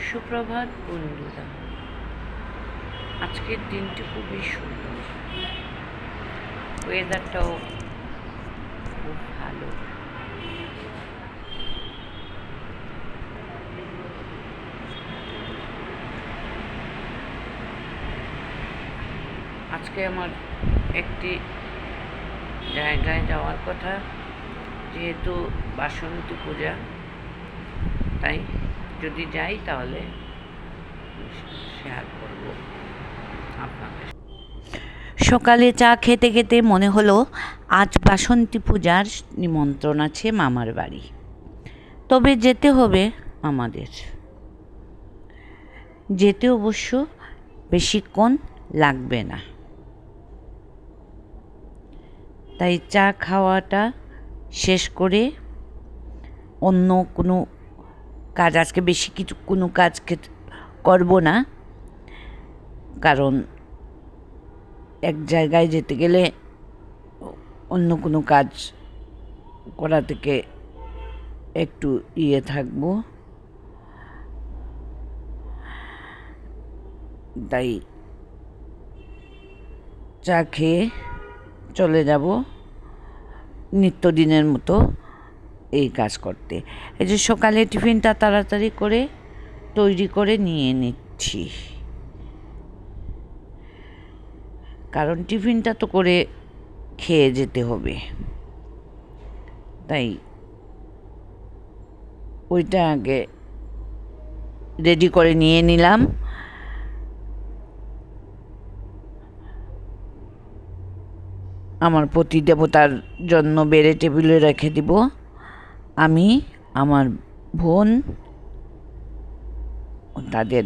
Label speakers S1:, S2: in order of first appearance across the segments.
S1: সুপ্রভাত বন্ধুরা, আজকের দিনটি খুবই সুন্দর, ওয়েদারটাও খুব ভালো। আজকে আমার একটি জায়গায় যাওয়ার কথা, যেহেতু বাসন্তী পূজা, তাই যদি যাই তাহলে শেয়ার করব আপনাদের। সকালে চা খেতে খেতে মনে হলো আজ বাসন্তী পূজার নিমন্ত্রণ আছে মামার বাড়ি, তবে যেতে হবে আমাদের। যেতে অবশ্য বেশিক্ষণ লাগবে না, তাই চা খাওয়াটা শেষ করে অন্য কোনো কাজ, আজকে বেশি কোনো কাজ করব না, কারণ এক জায়গায় যেতে গেলে অন্য কোনো কাজ করা থেকে একটু থাকব, তাই চা খেয়ে চলে যাব নিত্যদিনের মতো এই কাজ করতে। এই যে সকালে টিফিনটা তাড়াতাড়ি করে তৈরি করে নিয়ে নিচ্ছি, কারণ টিফিনটা তো করে খেয়ে যেতে হবে, তাই ওইটা আগে রেডি করে নিয়ে নিলাম। আমার পতি দেবতার জন্য বেড়ে টেবিলে রেখে দিব, আমি, আমার বোন, তাদের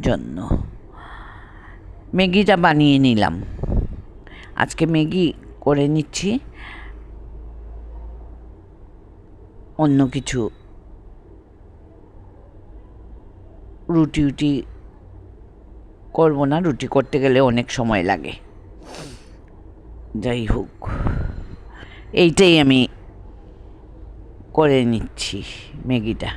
S1: জন্য ম্যাগিটা বানিয়ে নিলাম। আজকে ম্যাগি করে নিচ্ছি, অন্য কিছু রুটি করব না, রুটি করতে গেলে অনেক সময় লাগে। যাই হোক, এইটাই আমি করে নিচ্ছি ম্যাগিটা।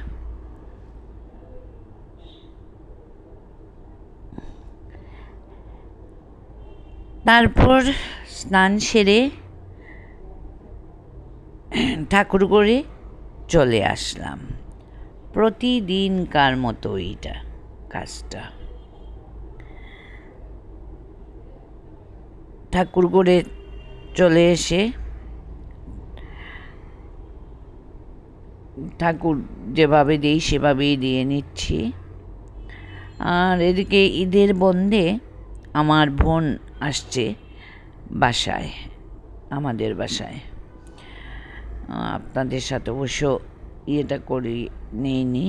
S1: তারপর স্নান সেরে ঠাকুর করে চলে আসলাম। প্রতিদিনকার মতো এইটা কাজটা। ঠাকুর করে চলে এসে ঠাকুর যেভাবে দিই সেভাবেই দিয়ে নিচ্ছি। আর এদিকে ঈদের বন্ধে আমার বোন আসছে বাসায়, আমাদের বাসায়। আপনাদের সাথে অবশ্য করি নেইনি,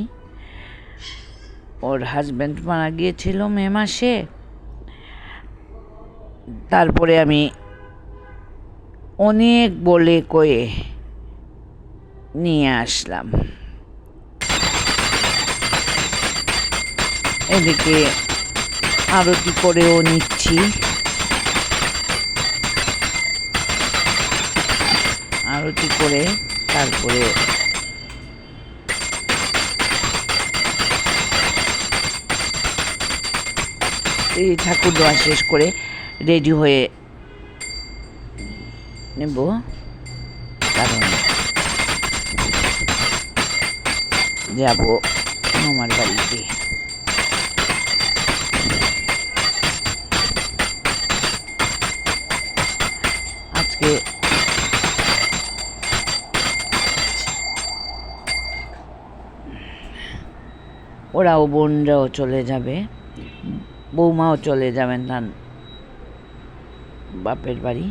S1: ওর হাজব্যান্ড মারা গিয়েছিল মে মাসে। তারপরে আমি অনেক বলে কয়ে নিয়ে আসলাম। এদিকে আরতি করেও নিচ্ছি, আরতি করে তারপরে এই ঠাকুর দেওয়া শেষ করে রেডি হয়ে নেব, কারণ যাব মামার বাড়িতে। আজকে ওরাও, বোনরাও চলে যাবে, বৌমাও চলে যাবেন তার বাপের বাড়ি।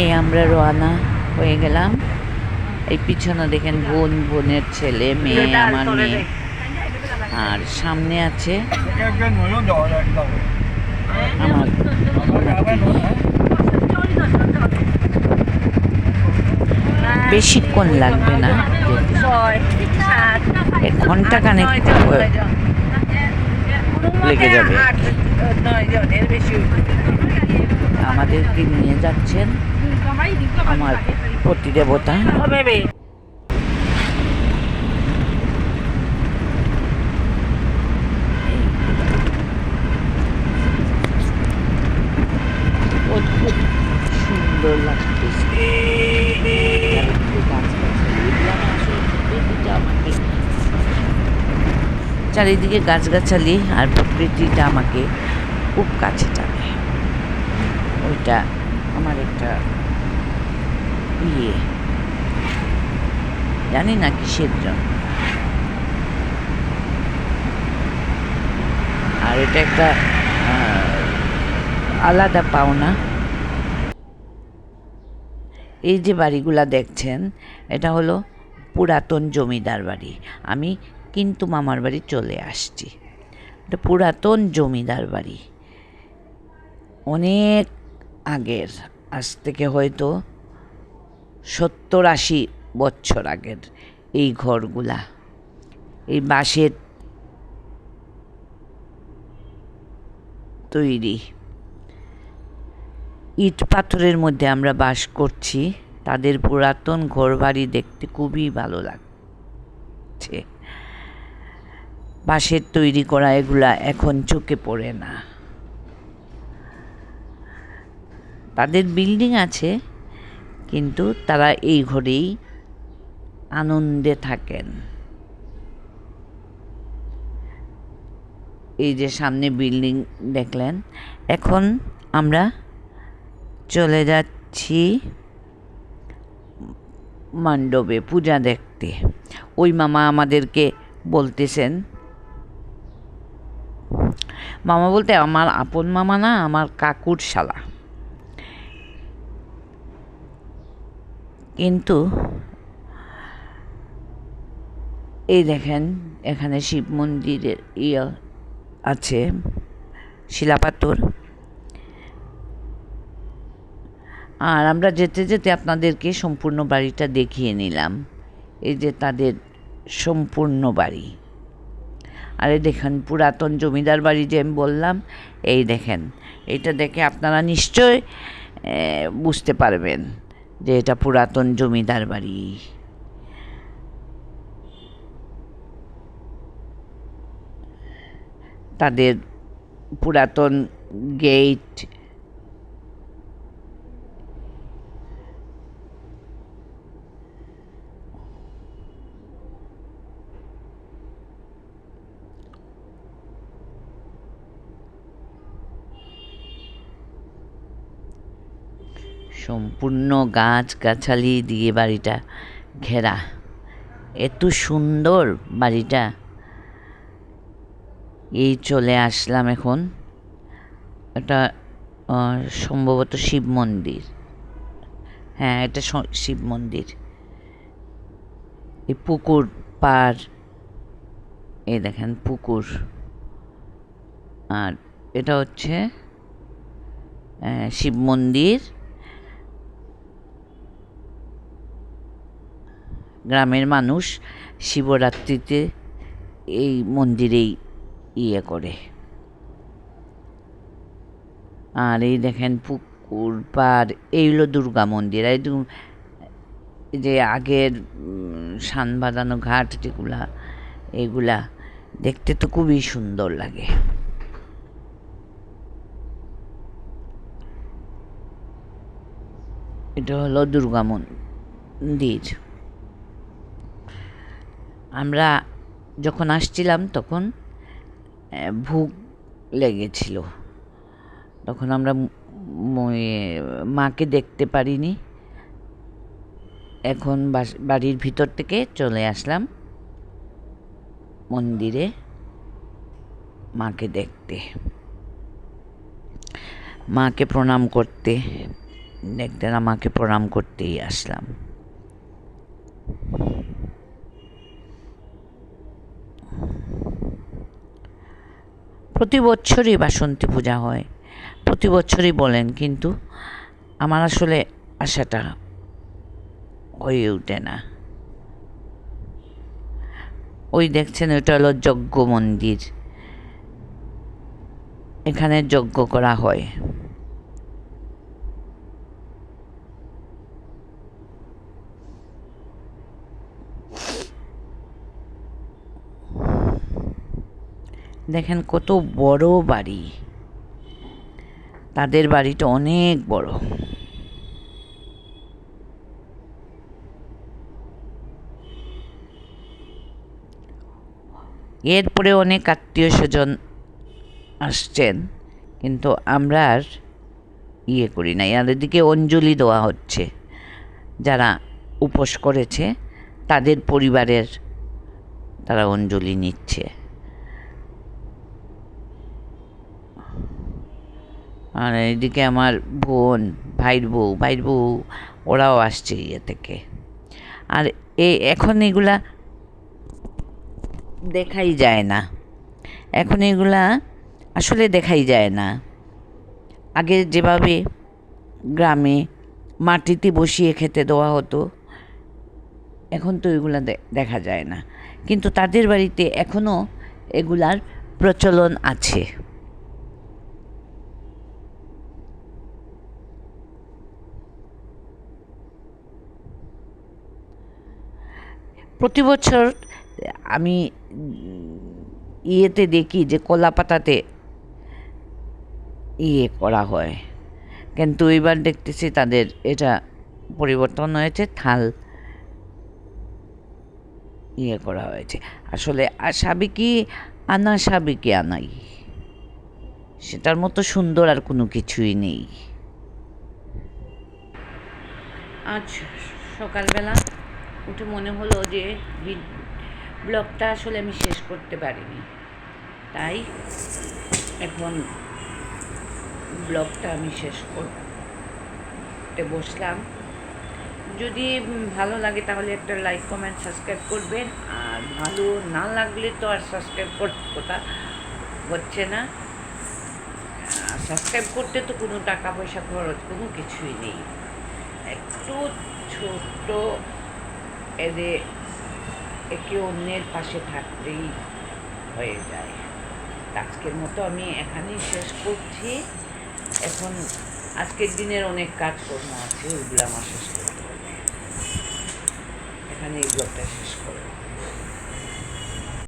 S1: এই আমরা রওনা হয়ে গেলাম। এই পিছনে দেখেন বোনের ছেলে, মেয়ে, আমার মেয়ে, আর সামনে আছে আমার। বেশিক্ষণ লাগবে না, 1 ঘন্টা খানেক লেগে যাবে। আমাদেরকে নিয়ে যাচ্ছেন আমার পতিদেবতা। অদ্ভুত সুন্দর লাগতেছে। চারিদিকে গাছগাছালি আর প্রকৃতিটা আমাকে খুব কাছে টানে। ওইটা আমার একটা জানি না কিসের জন্য। আর এটা একটা আলাদা পাওনা। এই যে বাড়িগুলা দেখছেন, এটা হলো পুরাতন জমিদার বাড়ি। আমি কিন্তু মামার বাড়ি চলে আসছি। এটা পুরাতন জমিদার বাড়ি, অনেক আগের, আজ থেকে হয়তো 70-80 বছর আগের এই ঘরগুলা। এই বাঁশের তৈরি, ইট পাথরের মধ্যে আমরা বাস করছি। তাদের পুরাতন ঘরবাড়ি দেখতে খুবই ভালো লাগছে। বাঁশের তৈরি করা এগুলা এখন চোখে পড়ে না। তাদের বিল্ডিং আছে, কিন্তু তারা এই ঘরেই আনন্দে থাকেন। এই যে সামনে বিল্ডিং দেখলেন। এখন আমরা চলে যাচ্ছি মণ্ডপে পূজা দেখতে। ওই মামা আমাদেরকে বলতেছেন, মামা বলতে আমার আপন মামা না, আমার কাকুর শালা। কিন্তু এই দেখেন, এখানে শিব মন্দিরের আছে, শিলাপাথর। আর আমরা যেতে যেতে আপনাদেরকে সম্পূর্ণ বাড়িটা দেখিয়ে নিলাম। এই যে তাদের সম্পূর্ণ বাড়ি। আর এই দেখেন পুরাতন জমিদার বাড়ি যে আমি বললাম, এই দেখেন, এটা দেখে আপনারা নিশ্চয় বুঝতে পারবেন যে এটা পুরাতন জমিদার বাড়ি। তাদের পুরাতন গেট, সম্পূর্ণ গাছগাছালি দিয়ে বাড়িটা ঘেরা। এত সুন্দর বাড়িটা। এই চলে আসলাম এখন। এটা সম্ভবত শিব মন্দির। হ্যাঁ, এটা শিব মন্দির। এই পুকুর পার, এই দেখেন পুকুর। আর এটা হচ্ছে শিব মন্দির। গ্রামের মানুষ শিবরাত্রিতে এই মন্দিরেই করে। আর এই দেখেন পুকুর পার, এই হলো দুর্গা মন্দির। এই যে আগের সান বাঁধানো ঘাট যেগুলা, এগুলা দেখতে তো খুবই সুন্দর লাগে। এটা হলো দুর্গা মন্দির। আমরা যখন আসছিলাম তখন ভোগ লেগেছিল, তখন আমরা মাকে দেখতে পারিনি। এখন বাড়ির ভিতর থেকে চলে আসলাম মন্দিরে মাকে দেখতে, মাকে প্রণাম করতে। দেখতে না, মাকে প্রণাম করতেই আসলাম। প্রতি বছরই বাসন্তী পূজা হয়, প্রতি বছরই বলেন, কিন্তু আমার আসলে আশাটা হয়ে ওঠে না। ওই দেখছেন, ওটা হলো যজ্ঞ মন্দির। এখানে যজ্ঞ করা হয়। দেখেন কত বড় বাড়ি, তাদের বাড়িটা অনেক বড়। এরপরে অনেক আত্মীয় স্বজন আসছেন, কিন্তু আমরা আর করি নাই। আর এদিকে অঞ্জলি দেওয়া হচ্ছে, যারা উপোস করেছে তাদের পরিবারের তারা অঞ্জলি নিচ্ছে। আর এদিকে আমার বোন, ভাইয়ের বউ ওরাও আসছে থেকে। আর এখন এগুলা দেখাই যায় না, এখন এগুলা আসলে দেখাই যায় না। আগে যেভাবে গ্রামে মাটিতে বসিয়ে খেতে দেওয়া হতো, এখন তো এগুলা দেখা যায় না, কিন্তু তাদের বাড়িতে এখনও এগুলার প্রচলন আছে। প্রতি বছর আমি দেখি যে কলা পাতাতে করা হয়, কিন্তু এবার দেখতেছি তাদের এটা পরিবর্তন হয়েছে, থাল করা হয়েছে। আসলে সাবেকি আনাই, সেটার মতো সুন্দর আর কোনো কিছুই নেই। আজ সকালবেলা উঠে মনে হলো যে ব্লগটা আসলে আমি শেষ করতে পারিনি, তাই এখন ব্লগটা আমি শেষ করতে বসলাম। যদি ভালো লাগে তাহলে একটা লাইক, কমেন্ট, সাবস্ক্রাইব করবেন। আর ভালো না লাগলে তো আর সাবস্ক্রাইব করতে কথা হচ্ছে না। সাবস্ক্রাইব করতে তো কোনো টাকা পয়সা খরচ কোনো কিছুই নেই, একটু ছোট্ট একে অন্যের পাশে থাকতেই হয়ে যায়। আজকের মতো আমি এখানেই শেষ করছি। এখন আজকের দিনের অনেক কাজকর্ম আছে, ওইগুলো আমার শেষ করতে হবে। এখানে এই ব্লগটা শেষ